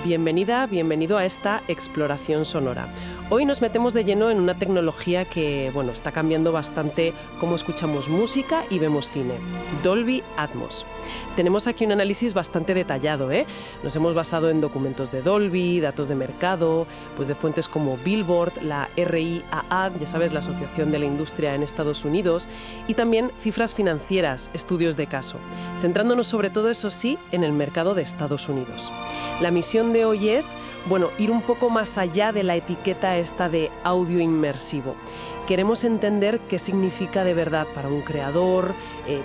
Bienvenida, bienvenido a esta exploración sonora. Hoy nos metemos de lleno en una tecnología que, está cambiando bastante cómo escuchamos música y vemos cine. Dolby Atmos. Tenemos aquí un análisis bastante detallado, ¿eh? Nos hemos basado en documentos de Dolby, datos de mercado, pues de fuentes como Billboard, la RIAA, ya sabes, la Asociación de la Industria en Estados Unidos, y también cifras financieras, estudios de caso, centrándonos sobre todo, eso sí, en el mercado de Estados Unidos. La misión de hoy es, ir un poco más allá de la etiqueta esta de audio inmersivo. Queremos entender qué significa de verdad para un creador,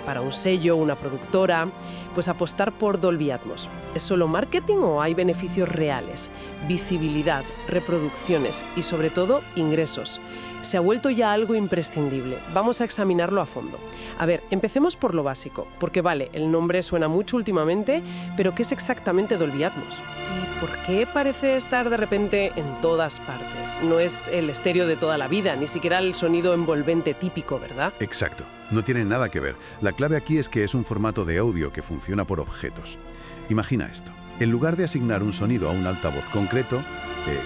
para un sello, una productora, pues apostar por Dolby Atmos. ¿Es solo marketing o hay beneficios reales? Visibilidad, reproducciones y sobre todo ingresos. Se ha vuelto ya algo imprescindible. Vamos a examinarlo a fondo. A ver, empecemos por lo básico, porque vale, el nombre suena mucho últimamente, pero ¿qué es exactamente Dolby Atmos? ¿Y por qué parece estar de repente en todas partes? No es el estéreo de toda la vida, ni siquiera el sonido envolvente típico, ¿verdad? Exacto, no tiene nada que ver. La clave aquí es que es un formato de audio que funciona por objetos. Imagina esto. En lugar de asignar un sonido a un altavoz concreto,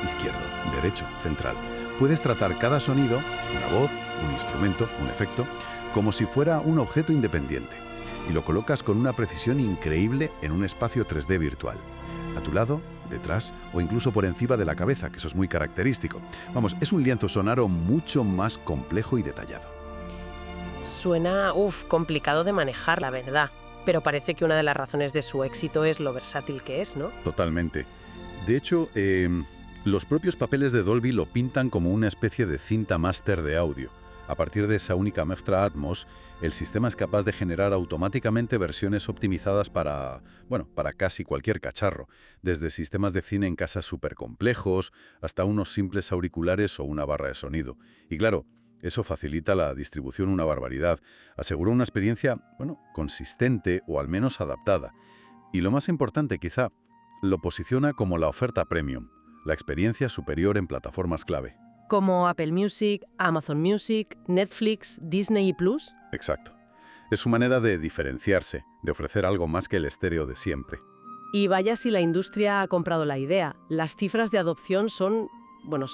izquierdo, derecho, central, puedes tratar cada sonido, una voz, un instrumento, un efecto, como si fuera un objeto independiente, y lo colocas con una precisión increíble en un espacio 3D virtual. A tu lado, detrás o incluso por encima de la cabeza, que eso es muy característico. Vamos, es un lienzo sonoro mucho más complejo y detallado. Suena, complicado de manejar, la verdad. Pero parece que una de las razones de su éxito es lo versátil que es, ¿no? Totalmente. De hecho, los propios papeles de Dolby lo pintan como una especie de cinta máster de audio. A partir de esa única mezcla Atmos, el sistema es capaz de generar automáticamente versiones optimizadas para casi cualquier cacharro, desde sistemas de cine en casa súper complejos hasta unos simples auriculares o una barra de sonido. Y claro, eso facilita la distribución una barbaridad, asegura una experiencia, consistente o al menos adaptada. Y lo más importante quizá, lo posiciona como la oferta premium, la experiencia superior en plataformas clave. Como Apple Music, Amazon Music, Netflix, Disney y Plus. Exacto. Es su manera de diferenciarse, de ofrecer algo más que el estéreo de siempre. Y vaya si la industria ha comprado la idea. Las cifras de adopción son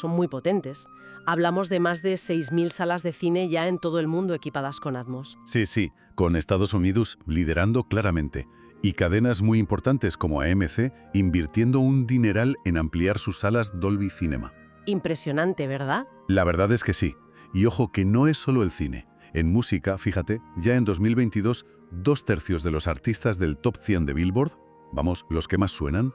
muy potentes. Hablamos de más de 6.000 salas de cine ya en todo el mundo equipadas con Atmos. Sí, con Estados Unidos liderando claramente. Y cadenas muy importantes como AMC invirtiendo un dineral en ampliar sus salas Dolby Cinema. Impresionante, ¿verdad? La verdad es que sí. Y ojo que no es solo el cine. En música, fíjate, ya en 2022, 2/3 de los artistas del Top 100 de Billboard, los que más suenan,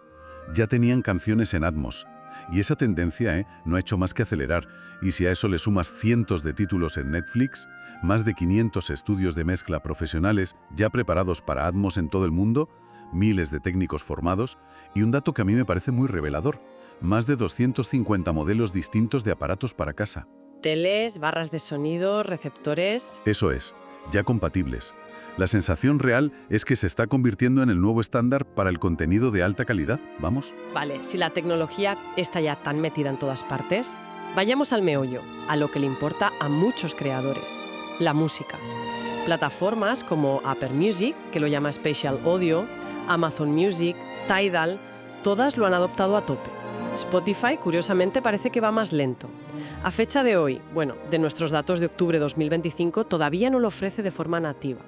ya tenían canciones en Atmos. Y esa tendencia, no ha hecho más que acelerar. Y si a eso le sumas cientos de títulos en Netflix, más de 500 estudios de mezcla profesionales ya preparados para Atmos en todo el mundo, miles de técnicos formados, y un dato que a mí me parece muy revelador. Más de 250 modelos distintos de aparatos para casa. Teles, barras de sonido, receptores. Eso es, ya compatibles. La sensación real es que se está convirtiendo en el nuevo estándar para el contenido de alta calidad, Vale, si la tecnología está ya tan metida en todas partes, vayamos al meollo, a lo que le importa a muchos creadores, la música. Plataformas como Apple Music, que lo llama Spatial Audio, Amazon Music, Tidal, todas lo han adoptado a tope. Spotify, curiosamente, parece que va más lento. A fecha de hoy, de nuestros datos de octubre de 2025, todavía no lo ofrece de forma nativa.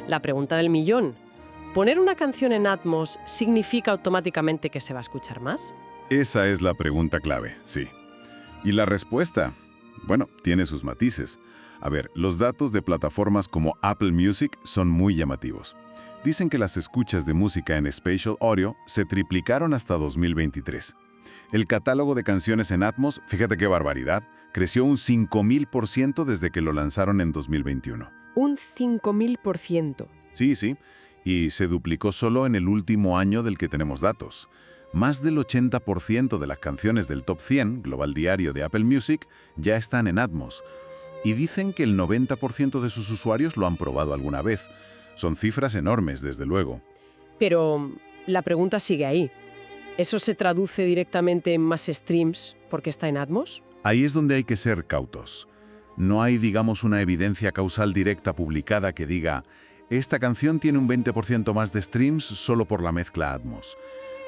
La pregunta del millón: ¿poner una canción en Atmos significa automáticamente que se va a escuchar más? Esa es la pregunta clave, sí. Y la respuesta, tiene sus matices. A ver, los datos de plataformas como Apple Music son muy llamativos. Dicen que las escuchas de música en Spatial Audio se triplicaron hasta 2023. El catálogo de canciones en Atmos, fíjate qué barbaridad, creció un 5.000% desde que lo lanzaron en 2021. Un 5.000%. Sí, y se duplicó solo en el último año del que tenemos datos. Más del 80% de las canciones del Top 100, Global Diario de Apple Music, ya están en Atmos. Y dicen que el 90% de sus usuarios lo han probado alguna vez. Son cifras enormes, desde luego. Pero la pregunta sigue ahí. ¿Eso se traduce directamente en más streams porque está en Atmos? Ahí es donde hay que ser cautos. No hay, una evidencia causal directa publicada que diga «esta canción tiene un 20% más de streams solo por la mezcla Atmos».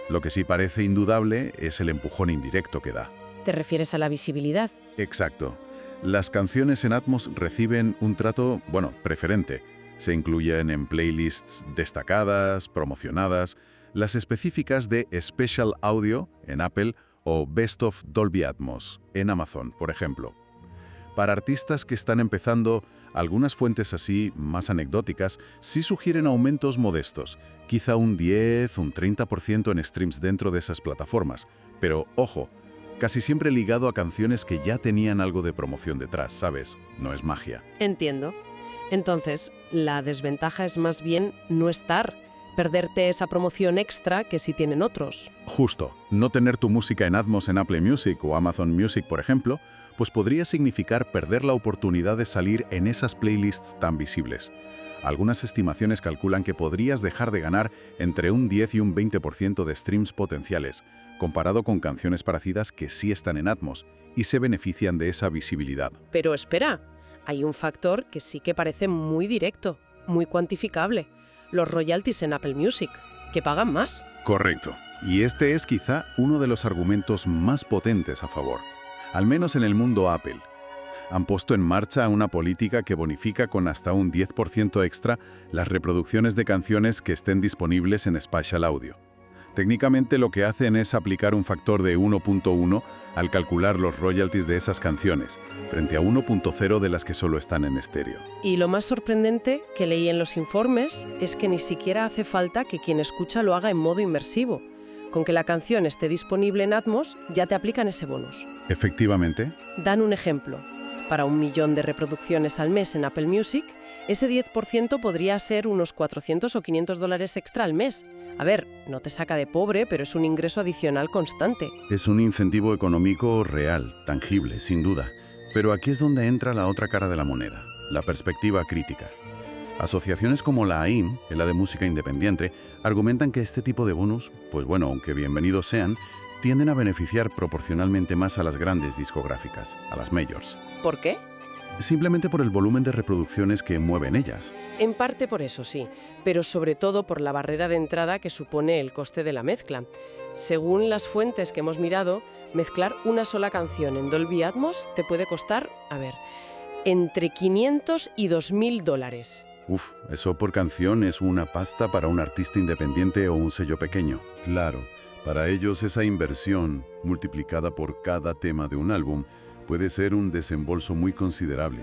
Lo que sí parece indudable es el empujón indirecto que da. ¿Te refieres a la visibilidad? Exacto. Las canciones en Atmos reciben un trato, preferente. Se incluyen en playlists destacadas, promocionadas, las específicas de Special Audio en Apple o Best of Dolby Atmos en Amazon, por ejemplo. Para artistas que están empezando, algunas fuentes así, más anecdóticas, sí sugieren aumentos modestos, quizá un 10, un 30% en streams dentro de esas plataformas. Pero, ojo, casi siempre ligado a canciones que ya tenían algo de promoción detrás, ¿sabes? No es magia. Entiendo. Entonces, la desventaja es más bien no estar, perderte esa promoción extra que sí tienen otros. Justo, no tener tu música en Atmos en Apple Music o Amazon Music, por ejemplo, pues podría significar perder la oportunidad de salir en esas playlists tan visibles. Algunas estimaciones calculan que podrías dejar de ganar entre un 10 y un 20% de streams potenciales, comparado con canciones parecidas que sí están en Atmos y se benefician de esa visibilidad. Pero espera, hay un factor que sí que parece muy directo, muy cuantificable. Los royalties en Apple Music, que pagan más. Correcto. Y este es quizá uno de los argumentos más potentes a favor, al menos en el mundo Apple. Han puesto en marcha una política que bonifica con hasta un 10% extra las reproducciones de canciones que estén disponibles en Spatial Audio. Técnicamente lo que hacen es aplicar un factor de 1.1 al calcular los royalties de esas canciones, frente a 1.0 de las que solo están en estéreo. Y lo más sorprendente que leí en los informes es que ni siquiera hace falta que quien escucha lo haga en modo inmersivo. Con que la canción esté disponible en Atmos, ya te aplican ese bonus. Efectivamente. Dan un ejemplo. Para 1 millón de reproducciones al mes en Apple Music, ese 10% podría ser unos $400 o $500 extra al mes. A ver, no te saca de pobre, pero es un ingreso adicional constante. Es un incentivo económico real, tangible, sin duda. Pero aquí es donde entra la otra cara de la moneda, la perspectiva crítica. Asociaciones como la AIM, la de música independiente, argumentan que este tipo de bonus, aunque bienvenidos sean, tienden a beneficiar proporcionalmente más a las grandes discográficas, a las majors. ¿Por qué? Simplemente por el volumen de reproducciones que mueven ellas. En parte por eso sí, pero sobre todo por la barrera de entrada que supone el coste de la mezcla. Según las fuentes que hemos mirado, mezclar una sola canción en Dolby Atmos te puede costar, entre $500 y $2.000. Uf, eso por canción es una pasta para un artista independiente o un sello pequeño. Claro, para ellos esa inversión, multiplicada por cada tema de un álbum, puede ser un desembolso muy considerable.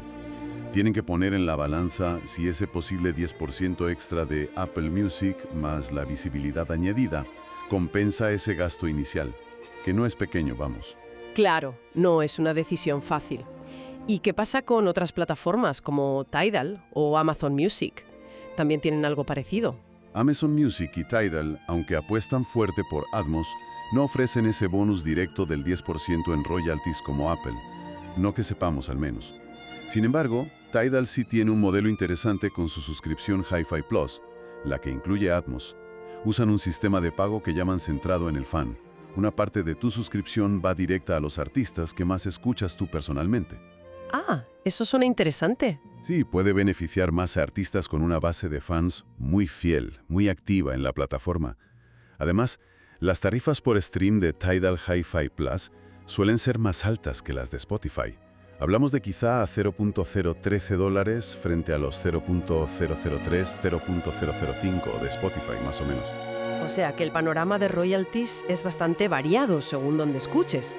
Tienen que poner en la balanza si ese posible 10% extra de Apple Music más la visibilidad añadida compensa ese gasto inicial, que no es pequeño, vamos. Claro, no es una decisión fácil. ¿Y qué pasa con otras plataformas como Tidal o Amazon Music? ¿También tienen algo parecido? Amazon Music y Tidal, aunque apuestan fuerte por Atmos, no ofrecen ese bonus directo del 10% en royalties como Apple, no que sepamos al menos. Sin embargo, Tidal sí tiene un modelo interesante con su suscripción Hi-Fi Plus, la que incluye Atmos. Usan un sistema de pago que llaman centrado en el fan. Una parte de tu suscripción va directa a los artistas que más escuchas tú personalmente. Ah, eso suena interesante. Sí, puede beneficiar más a artistas con una base de fans muy fiel, muy activa en la plataforma. Además, las tarifas por stream de Tidal Hi-Fi Plus suelen ser más altas que las de Spotify. Hablamos de quizá a $0.013 frente a los 0.003, 0.005 de Spotify, más o menos. O sea que el panorama de royalties es bastante variado según donde escuches.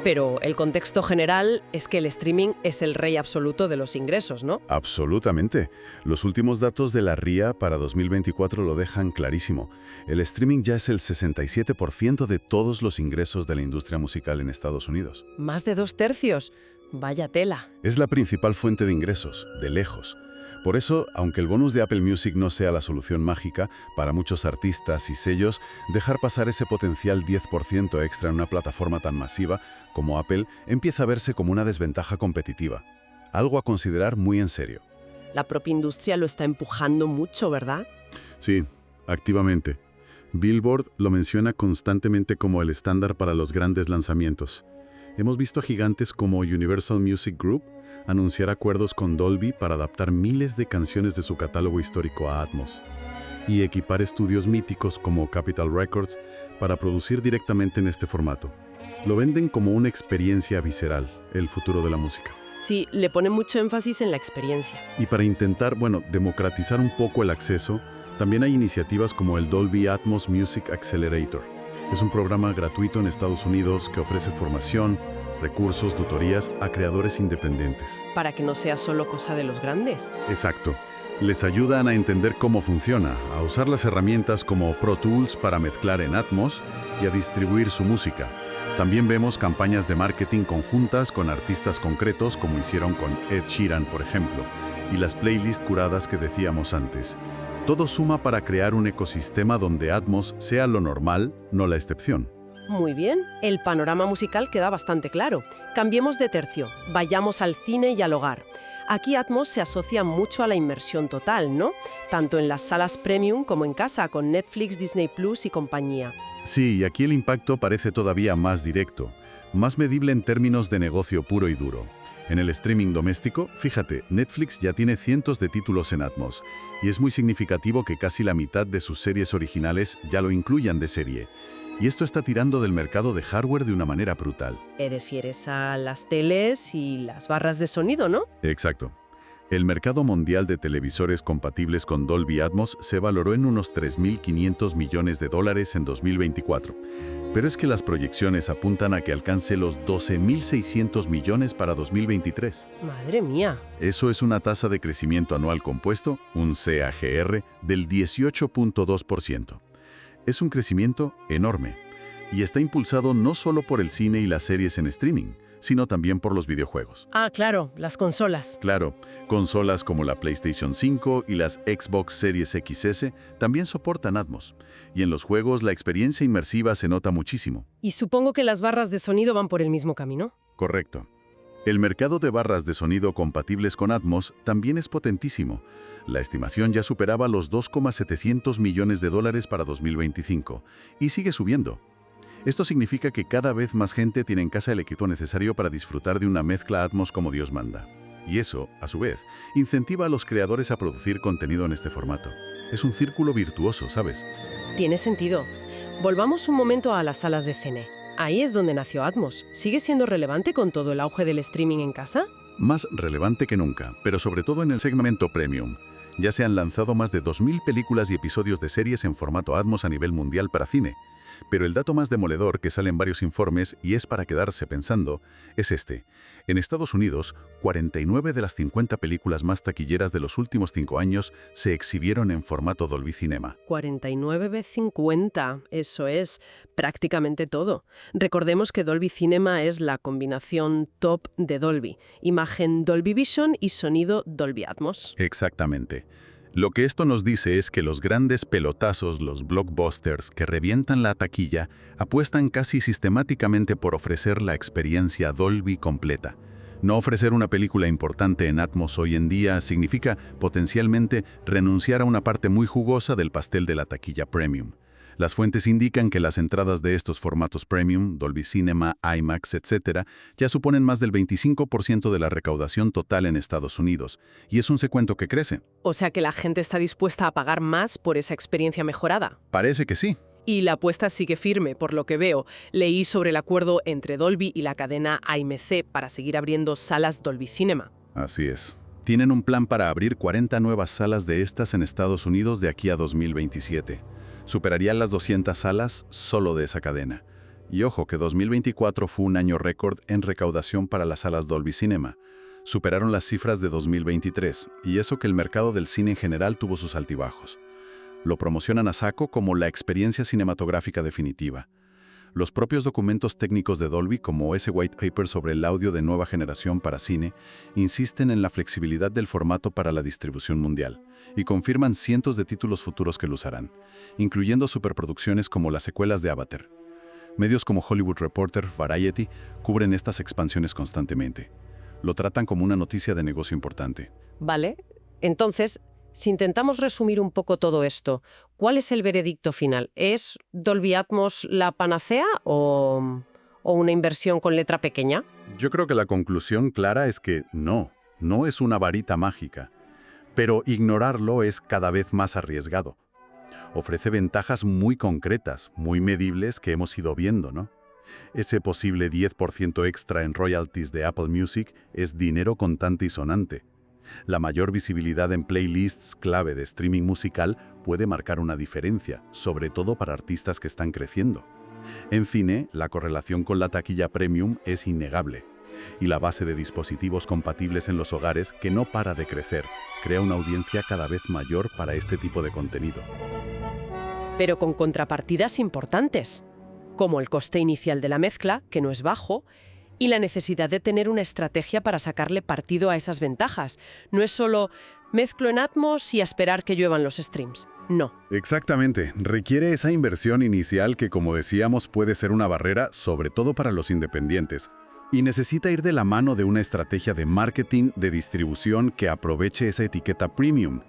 Pero el contexto general es que el streaming es el rey absoluto de los ingresos, ¿no? Absolutamente. Los últimos datos de la RIA para 2024 lo dejan clarísimo. El streaming ya es el 67% de todos los ingresos de la industria musical en Estados Unidos. Más de 2/3. Vaya tela. Es la principal fuente de ingresos, de lejos. Por eso, aunque el bonus de Apple Music no sea la solución mágica, para muchos artistas y sellos, dejar pasar ese potencial 10% extra en una plataforma tan masiva como Apple empieza a verse como una desventaja competitiva. Algo a considerar muy en serio. La propia industria lo está empujando mucho, ¿verdad? Sí, activamente. Billboard lo menciona constantemente como el estándar para los grandes lanzamientos. Hemos visto gigantes como Universal Music Group anunciar acuerdos con Dolby para adaptar miles de canciones de su catálogo histórico a Atmos. y equipar estudios míticos como Capitol Records para producir directamente en este formato. Lo venden como una experiencia visceral, el futuro de la música. Sí, le pone mucho énfasis en la experiencia. Y para intentar, democratizar un poco el acceso, también hay iniciativas como el Dolby Atmos Music Accelerator. Es un programa gratuito en Estados Unidos que ofrece formación, recursos, tutorías a creadores independientes. Para que no sea solo cosa de los grandes. Exacto. Les ayudan a entender cómo funciona, a usar las herramientas como Pro Tools para mezclar en Atmos y a distribuir su música. También vemos campañas de marketing conjuntas con artistas concretos, como hicieron con Ed Sheeran, por ejemplo, y las playlists curadas que decíamos antes. Todo suma para crear un ecosistema donde Atmos sea lo normal, no la excepción. Muy bien, el panorama musical queda bastante claro. Cambiemos de tercio, vayamos al cine y al hogar. Aquí Atmos se asocia mucho a la inmersión total, ¿no? Tanto en las salas premium como en casa, con Netflix, Disney Plus y compañía. Sí, y aquí el impacto parece todavía más directo, más medible en términos de negocio puro y duro. En el streaming doméstico, fíjate, Netflix ya tiene cientos de títulos en Atmos, y es muy significativo que casi la mitad de sus series originales ya lo incluyan de serie. Y esto está tirando del mercado de hardware de una manera brutal. Refieres a las teles y las barras de sonido, ¿no? Exacto. El mercado mundial de televisores compatibles con Dolby Atmos se valoró en unos 3.500 millones de dólares en 2024. Pero es que las proyecciones apuntan a que alcance los 12.600 millones para 2023. Madre mía. Eso es una tasa de crecimiento anual compuesto, un CAGR, del 18.2%. Es un crecimiento enorme y está impulsado no solo por el cine y las series en streaming, sino también por los videojuegos. Ah, claro, las consolas. Claro, consolas como la PlayStation 5 y las Xbox Series XS también soportan Atmos, y en los juegos la experiencia inmersiva se nota muchísimo. Y supongo que las barras de sonido van por el mismo camino. Correcto. El mercado de barras de sonido compatibles con Atmos también es potentísimo. La estimación ya superaba los 2,700 millones de dólares para 2025 y sigue subiendo. Esto significa que cada vez más gente tiene en casa el equipo necesario para disfrutar de una mezcla Atmos como Dios manda. Y eso, a su vez, incentiva a los creadores a producir contenido en este formato. Es un círculo virtuoso, ¿sabes? Tiene sentido. Volvamos un momento a las salas de cine. Ahí es donde nació Atmos. ¿Sigue siendo relevante con todo el auge del streaming en casa? Más relevante que nunca, pero sobre todo en el segmento premium. Ya se han lanzado más de 2.000 películas y episodios de series en formato Atmos a nivel mundial para cine. Pero el dato más demoledor que sale en varios informes, y es para quedarse pensando, es este. En Estados Unidos, 49 de las 50 películas más taquilleras de los últimos 5 años se exhibieron en formato Dolby Cinema. 49 x 50, eso es prácticamente todo. Recordemos que Dolby Cinema es la combinación top de Dolby, imagen Dolby Vision y sonido Dolby Atmos. Exactamente. Lo que esto nos dice es que los grandes pelotazos, los blockbusters que revientan la taquilla, apuestan casi sistemáticamente por ofrecer la experiencia Dolby completa. No ofrecer una película importante en Atmos hoy en día significa potencialmente renunciar a una parte muy jugosa del pastel de la taquilla premium. Las fuentes indican que las entradas de estos formatos premium, Dolby Cinema, IMAX, etc., ya suponen más del 25% de la recaudación total en Estados Unidos, y es un secuento que crece. O sea que la gente está dispuesta a pagar más por esa experiencia mejorada. Parece que sí. Y la apuesta sigue firme, por lo que veo. Leí sobre el acuerdo entre Dolby y la cadena AMC para seguir abriendo salas Dolby Cinema. Así es. Tienen un plan para abrir 40 nuevas salas de estas en Estados Unidos de aquí a 2027. Superarían las 200 salas solo de esa cadena. Y ojo que 2024 fue un año récord en recaudación para las salas Dolby Cinema. Superaron las cifras de 2023, y eso que el mercado del cine en general tuvo sus altibajos. Lo promocionan a saco como la experiencia cinematográfica definitiva. Los propios documentos técnicos de Dolby, como ese white paper sobre el audio de nueva generación para cine, insisten en la flexibilidad del formato para la distribución mundial y confirman cientos de títulos futuros que lo usarán, incluyendo superproducciones como las secuelas de Avatar. Medios como Hollywood Reporter, Variety, cubren estas expansiones constantemente. Lo tratan como una noticia de negocio importante. Vale, entonces, si intentamos resumir un poco todo esto, ¿cuál es el veredicto final? ¿Es Dolby Atmos la panacea o una inversión con letra pequeña? Yo creo que la conclusión clara es que no es una varita mágica, pero ignorarlo es cada vez más arriesgado. ofrece ventajas muy concretas, muy medibles que hemos ido viendo, ¿no? Ese posible 10% extra en royalties de Apple Music es dinero contante y sonante. La mayor visibilidad en playlists clave de streaming musical puede marcar una diferencia, sobre todo para artistas que están creciendo. En cine, la correlación con la taquilla premium es innegable. Y la base de dispositivos compatibles en los hogares, que no para de crecer, crea una audiencia cada vez mayor para este tipo de contenido. Pero con contrapartidas importantes, como el coste inicial de la mezcla, que no es bajo, y la necesidad de tener una estrategia para sacarle partido a esas ventajas. No es solo mezclo en Atmos y a esperar que lluevan los streams. No. Exactamente. Requiere esa inversión inicial que, como decíamos, puede ser una barrera, sobre todo para los independientes. Y necesita ir de la mano de una estrategia de marketing, de distribución que aproveche esa etiqueta premium.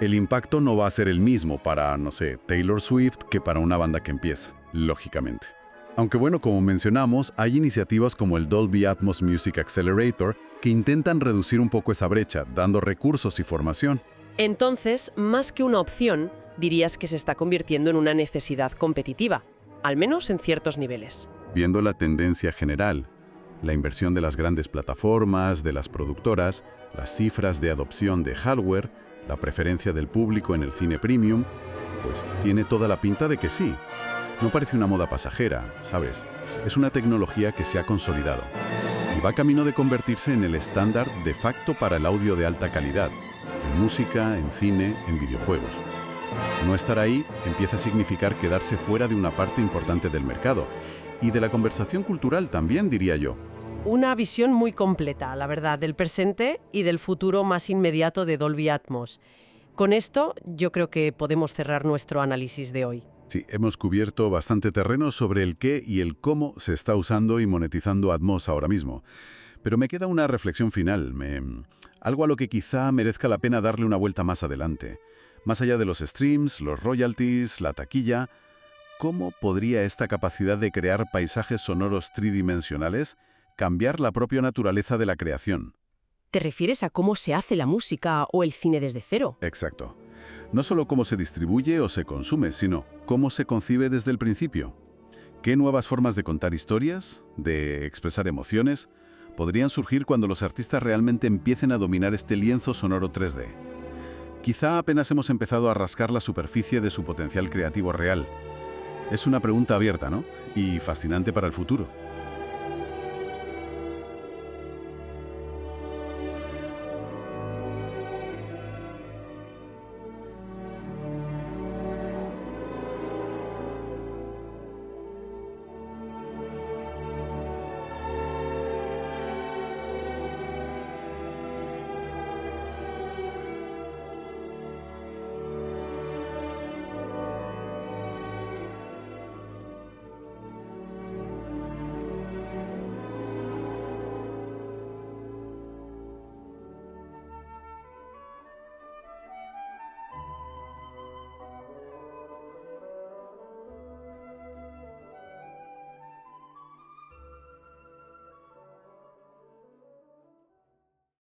El impacto no va a ser el mismo para, no sé, Taylor Swift que para una banda que empieza, lógicamente. Aunque bueno, como mencionamos, hay iniciativas como el Dolby Atmos Music Accelerator que intentan reducir un poco esa brecha, dando recursos y formación. Entonces, más que una opción, dirías que se está convirtiendo en una necesidad competitiva, al menos en ciertos niveles. Viendo la tendencia general, la inversión de las grandes plataformas, de las productoras, las cifras de adopción de hardware, la preferencia del público en el cine premium, pues tiene toda la pinta de que sí. No parece una moda pasajera, ¿sabes? Es una tecnología que se ha consolidado y va camino de convertirse en el estándar de facto para el audio de alta calidad, en música, en cine, en videojuegos. No estar ahí empieza a significar quedarse fuera de una parte importante del mercado y de la conversación cultural también, diría yo. Una visión muy completa, la verdad, del presente y del futuro más inmediato de Dolby Atmos. Con esto, yo creo que podemos cerrar nuestro análisis de hoy. Sí, hemos cubierto bastante terreno sobre el qué y el cómo se está usando y monetizando Atmos ahora mismo. Pero me queda una reflexión final, algo a lo que quizá merezca la pena darle una vuelta más adelante. Más allá de los streams, los royalties, la taquilla, ¿cómo podría esta capacidad de crear paisajes sonoros tridimensionales cambiar la propia naturaleza de la creación? ¿Te refieres a cómo se hace la música o el cine desde cero? Exacto. No solo cómo se distribuye o se consume, sino cómo se concibe desde el principio. ¿Qué nuevas formas de contar historias, de expresar emociones, podrían surgir cuando los artistas realmente empiecen a dominar este lienzo sonoro 3D? Quizá apenas hemos empezado a rascar la superficie de su potencial creativo real. Es una pregunta abierta, ¿no? Y fascinante para el futuro.